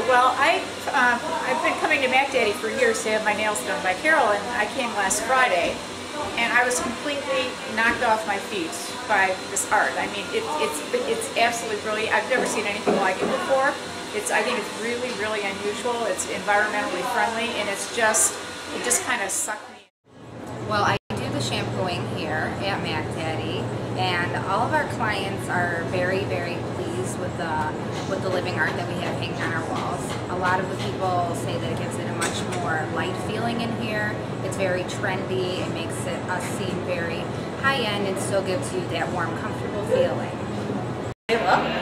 Well, I've been coming to MACDADDY for years to have my nails done by Carol, and I came last Friday, and I was completely knocked off my feet by this art. I mean, it's absolutely brilliant. I've never seen anything like it before. I think it's really, really unusual. It's environmentally friendly, and it just kind of sucked me. Well, I do the shampooing here at MACDADDY, and all of our clients are very, very pleased with the living art that we have hanging on our walls. A lot of the people say that it gives it a much more light feeling in here. It's very trendy. It makes us seem very high-end and still gives you that warm, comfortable feeling. I love it.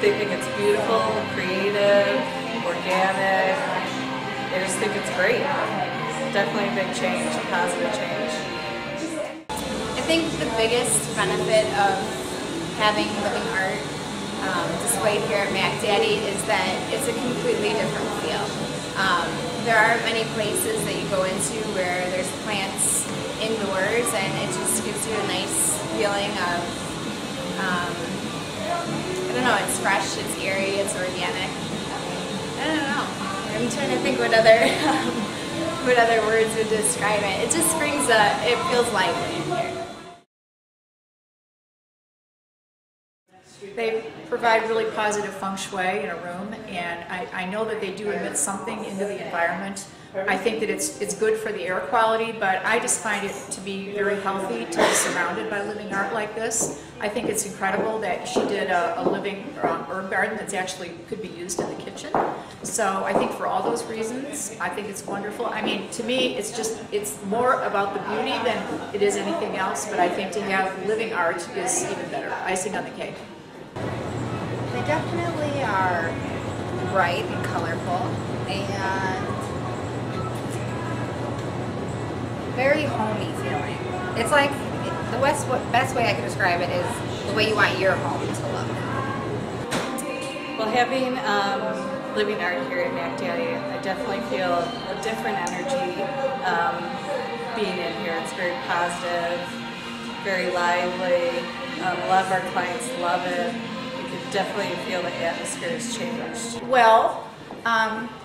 They think it's beautiful, creative, organic. I just think it's great. Definitely a big change, a positive change. I think the biggest benefit of having living art displayed here at MACDADDY is that it's a completely different feel. There are many places that you go into where there's plants indoors, and it just gives you a nice feeling of, I don't know, it's fresh, it's eerie, it's organic. I don't know. I'm trying to think what other words would describe it. It just brings it feels lively in here. They provide really positive feng shui in a room, and I know that they do emit something into the environment. I think that it's good for the air quality, but I just find it to be very healthy to be surrounded by living art like this. I think it's incredible that she did a living herb garden that's actually could be used in the kitchen. So I think for all those reasons, I think it's wonderful. I mean, to me, it's more about the beauty than it is anything else, but I think to have living art is even better, icing on the cake. They definitely are bright and colorful and very homey feeling. It's like, the best way I can describe it is the way you want your home to look. Well, having living art here at MACDADDY, I definitely feel a different energy being in here. It's very positive, very lively. A lot of our clients love it. You can definitely feel the atmosphere has changed. Well,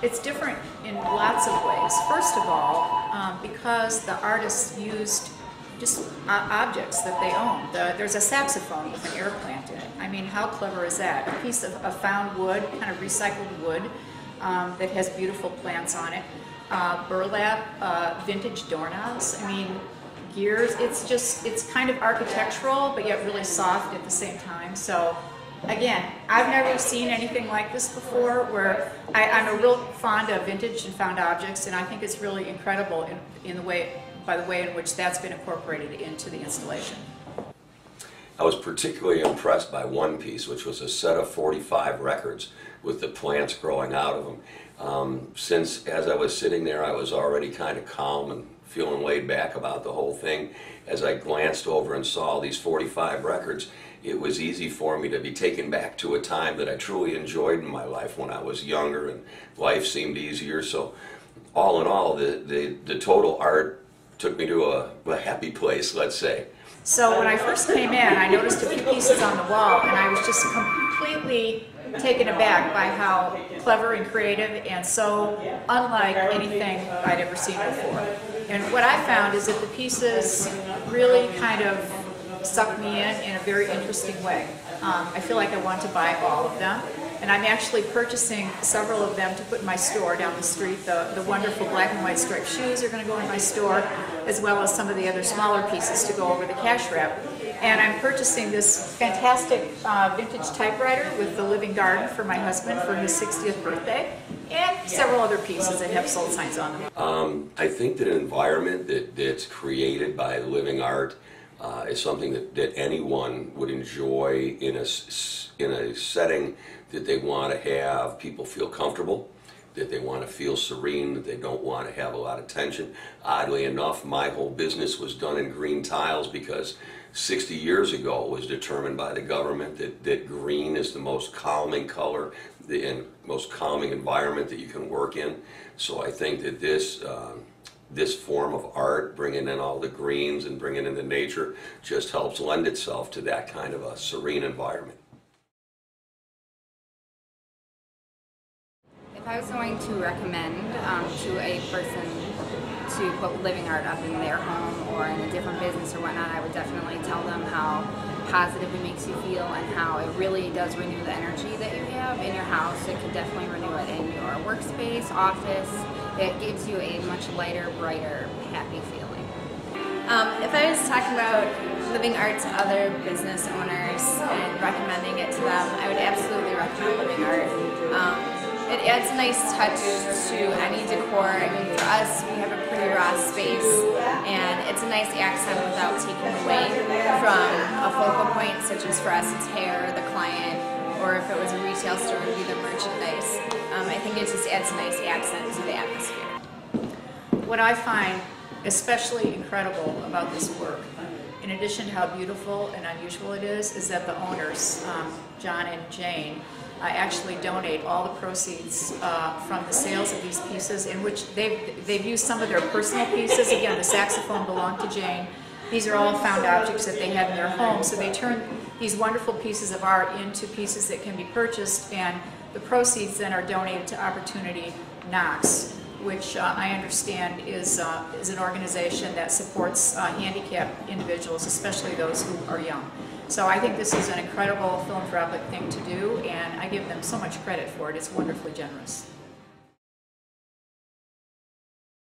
it's different in lots of ways. First of all, because the artists used just objects that they own. There's a saxophone with an air plant in it. I mean, how clever is that? A piece of found wood, kind of recycled wood, that has beautiful plants on it. Burlap, vintage doorknobs. I mean, gears. It's kind of architectural, but yet really soft at the same time. So, again, I've never seen anything like this before, where I'm a real fond of vintage and found objects, and I think it's really incredible by the way in which that's been incorporated into the installation. I was particularly impressed by one piece, which was a set of 45 records with the plants growing out of them. Since as I was sitting there, I was already kind of calm and feeling laid back about the whole thing. As I glanced over and saw these 45 records, it was easy for me to be taken back to a time that I truly enjoyed in my life when I was younger and life seemed easier. So all in all, the total art took me to a happy place, let's say. So when I first came in, I noticed a few pieces on the wall, and I was just completely taken aback by how clever and creative and so unlike anything I'd ever seen before. And what I found is that the pieces really kind of sucked me in a very interesting way. I feel like I want to buy all of them, and I'm actually purchasing several of them to put in my store down the street. The wonderful black and white striped shoes are going to go in my store, as well as some of the other smaller pieces to go over the cash wrap. And I'm purchasing this fantastic vintage typewriter with the living garden for my husband for his 60th birthday, and several other pieces that have sold signs on them. I think that an environment that's created by living art is something that anyone would enjoy in a setting that they want to have people feel comfortable, that they want to feel serene, that they don't want to have a lot of tension. Oddly enough, my whole business was done in green tiles because 60 years ago it was determined by the government that green is the most calming color and most calming environment that you can work in. So I think that this form of art, bringing in all the greens and bringing in the nature, just helps lend itself to that kind of a serene environment. I was going to recommend to a person to put living art up in their home or in a different business or whatnot, I would definitely tell them how positive it makes you feel and how it really does renew the energy that you have in your house. It can definitely renew it in your workspace, office. It gives you a much lighter, brighter, happy feeling. If I was talking about living art to other business owners and recommending it to them, I would absolutely recommend living art. It adds a nice touch to any decor. I mean, for us, we have a pretty raw space, and it's a nice accent without taking away from a focal point, such as for us, it's hair, the client, or if it was a retail store, it would be the merchandise. I think it just adds a nice accent to the atmosphere. What I find especially incredible about this work, in addition to how beautiful and unusual it is that the owners, John and Jane, actually donate all the proceeds from the sales of these pieces, in which they've used some of their personal pieces. Again, the saxophone belonged to Jane. These are all found objects that they have in their home, so they turn these wonderful pieces of art into pieces that can be purchased, and the proceeds then are donated to Opportunity Knox, which I understand is an organization that supports handicapped individuals, especially those who are young. So I think this is an incredible philanthropic thing to do, and I give them so much credit for it. It's wonderfully generous.